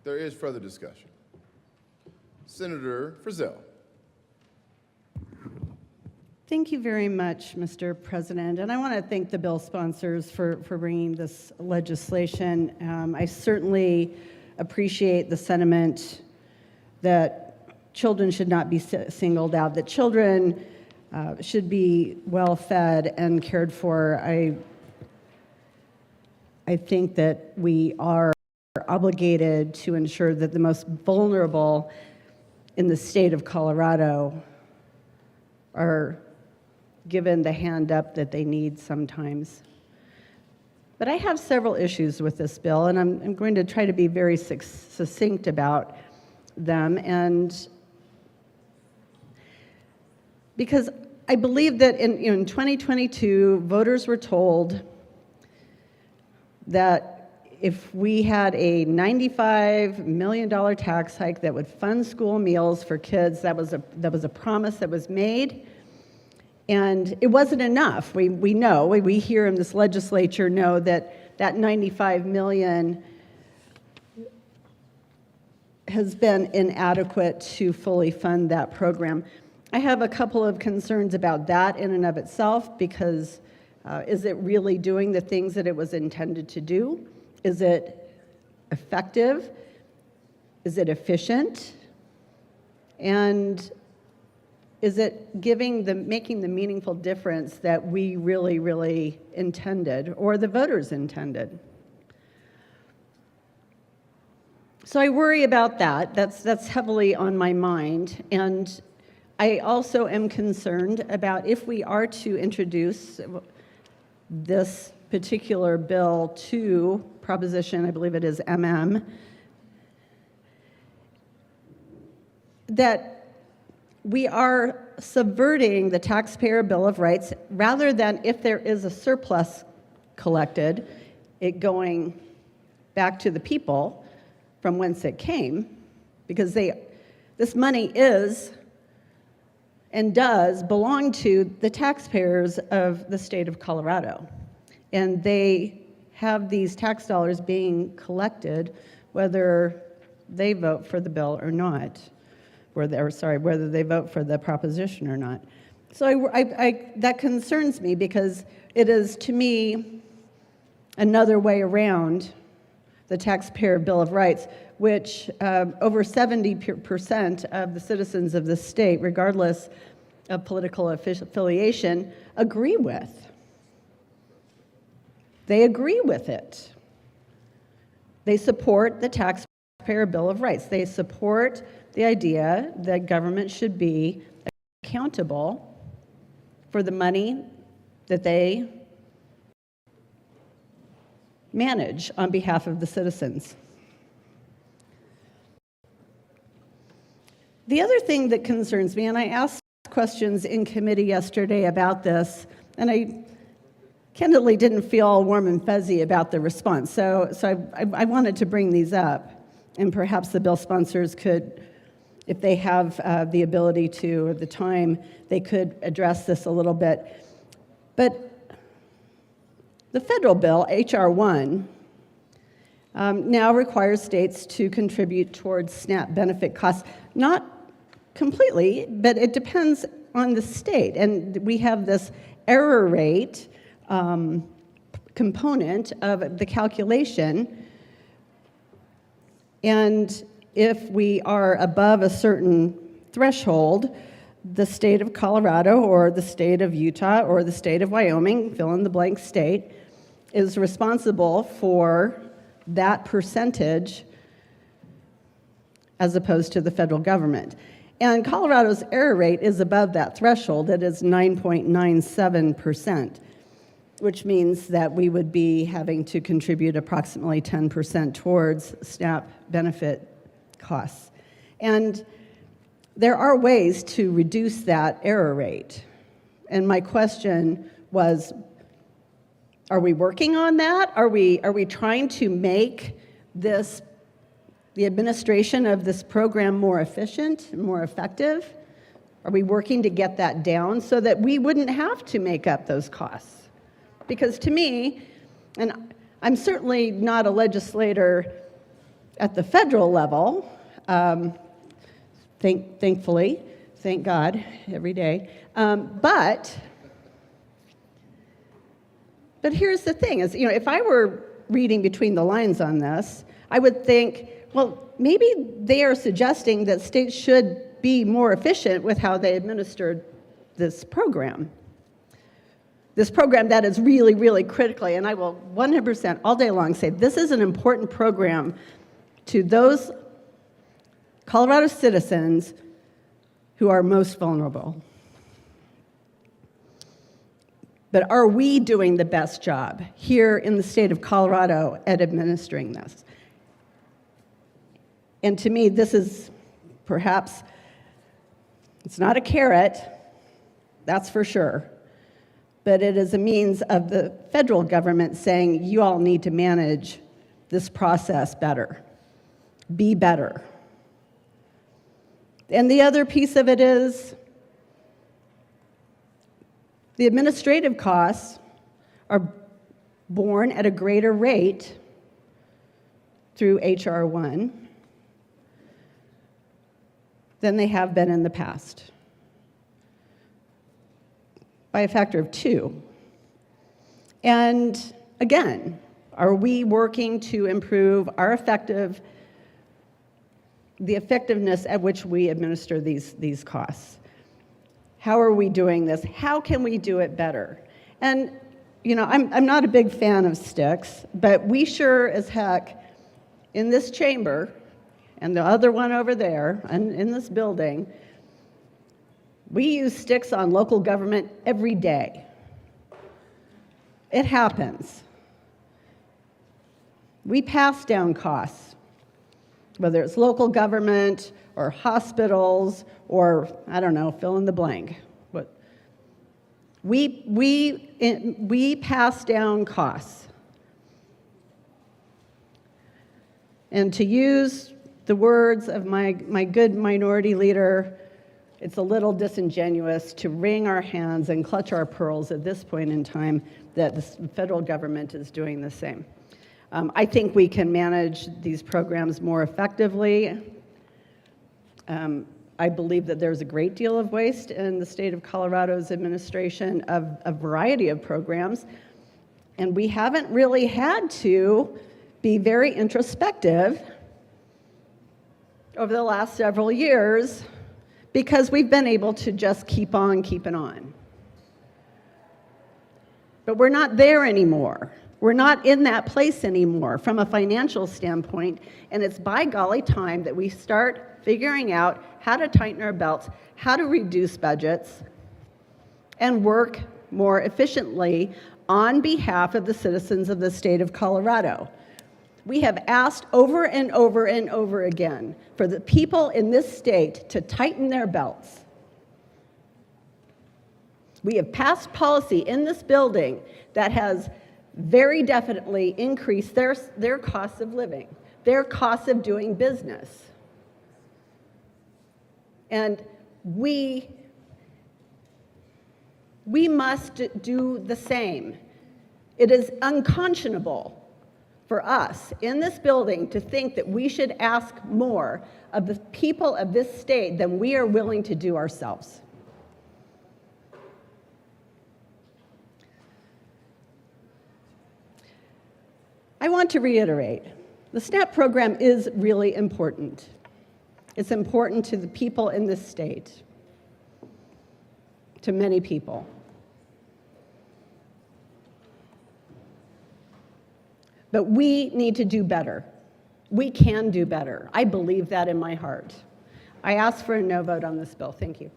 There is further discussion. Senator Frizell. Thank you very much, Mr. President. And I want to thank the bill sponsors for bringing this legislation. I certainly appreciate the sentiment that children should not be singled out, that children should be well fed and cared for. I think that we are obligated to ensure that the most vulnerable in the state of Colorado are given the hand up that they need sometimes. But I have several issues with this bill, and I'm going to try to be very succinct about them, and because I believe that in 2022, voters were told that if we had a $95 million tax hike that would fund school meals for kids, that was a promise that was made. And it wasn't enough. We know, we here in this legislature know that that $95 million has been inadequate to fully fund that program. I have a couple of concerns about that in and of itself, because is it really doing the things that it was intended to do? Is it effective? Is it efficient? And is it making the meaningful difference that we really, really intended, or the voters intended? So I worry about that. That's heavily on my mind. And I also am concerned about if we are to introduce this particular bill to Proposition, I believe it is MM, that we are subverting the taxpayer Bill of Rights, rather than, if there is a surplus collected, it going back to the people from whence it came, because this money is and does belong to the taxpayers of the state of Colorado. And they have these tax dollars being collected whether they vote for the bill or not, whether they vote for the proposition or not. So that concerns me, because it is, to me, another way around the taxpayer Bill of Rights, which over 70% of the citizens of the state, regardless of political affiliation, agree with. They agree with it. They support the taxpayer Bill of Rights. They support the idea that government should be accountable for the money that they manage on behalf of the citizens. The other thing that concerns me, and I asked questions in committee yesterday about this, and I candidly didn't feel all warm and fuzzy about the response. So I wanted to bring these up, and perhaps the bill sponsors could, if they have the ability to, or the time, they could address this a little bit. But the federal bill, H.R. 1, now requires states to contribute towards SNAP benefit costs. Not completely, but it depends on the state. And we have this error rate component of the calculation. And if we are above a certain threshold, the state of Colorado or the state of Utah or the state of Wyoming, fill in the blank state, is responsible for that percentage as opposed to the federal government. And Colorado's error rate is above that threshold. It is 9.97%, which means that we would be having to contribute approximately 10% towards SNAP benefit costs. And there are ways to reduce that error rate. And my question was, are we working on that? Are we trying to make the administration of this program more efficient, more effective? Are we working to get that down so that we wouldn't have to make up those costs? Because to me, and I'm certainly not a legislator At the federal level, thankfully, thank God, every day. But here's the thing: is if I were reading between the lines on this, I would think, well, maybe they are suggesting that states should be more efficient with how they administer this program. This program that is really, really critically, and I will 100% all day long say this is an important program to those Colorado citizens who are most vulnerable. But are we doing the best job here in the state of Colorado at administering this? And to me, this is perhaps, it's not a carrot, that's for sure, but it is a means of the federal government saying, you all need to manage this process better, be better. And the other piece of it is the administrative costs are borne at a greater rate through H.R. 1 than they have been in the past, by a factor of 2. And again, are we working to improve the effectiveness at which we administer these costs? How are we doing this? How can we do it better? And I'm not a big fan of sticks, but we sure as heck in this chamber and the other one over there and in this building, we use sticks on local government every day. It happens. We pass down costs, whether it's local government or hospitals or, I don't know, fill in the blank. But we pass down costs. And to use the words of my good minority leader, it's a little disingenuous to wring our hands and clutch our pearls at this point in time that the federal government is doing the same. I think we can manage these programs more effectively. I believe that there's a great deal of waste in the state of Colorado's administration of a variety of programs, and we haven't really had to be very introspective over the last several years because we've been able to just keep on keeping on. But we're not there anymore. We're not in that place anymore from a financial standpoint, and it's by golly time that we start figuring out how to tighten our belts, how to reduce budgets, and work more efficiently on behalf of the citizens of the state of Colorado. We have asked over and over and over again for the people in this state to tighten their belts. We have passed policy in this building that has very definitely increased their costs of living, their costs of doing business. And we must do the same. It is unconscionable for us in this building to think that we should ask more of the people of this state than we are willing to do ourselves. I want to reiterate, the SNAP program is really important. It's important to the people in this state, to many people. But we need to do better. We can do better. I believe that in my heart. I ask for a no vote on this bill. Thank you.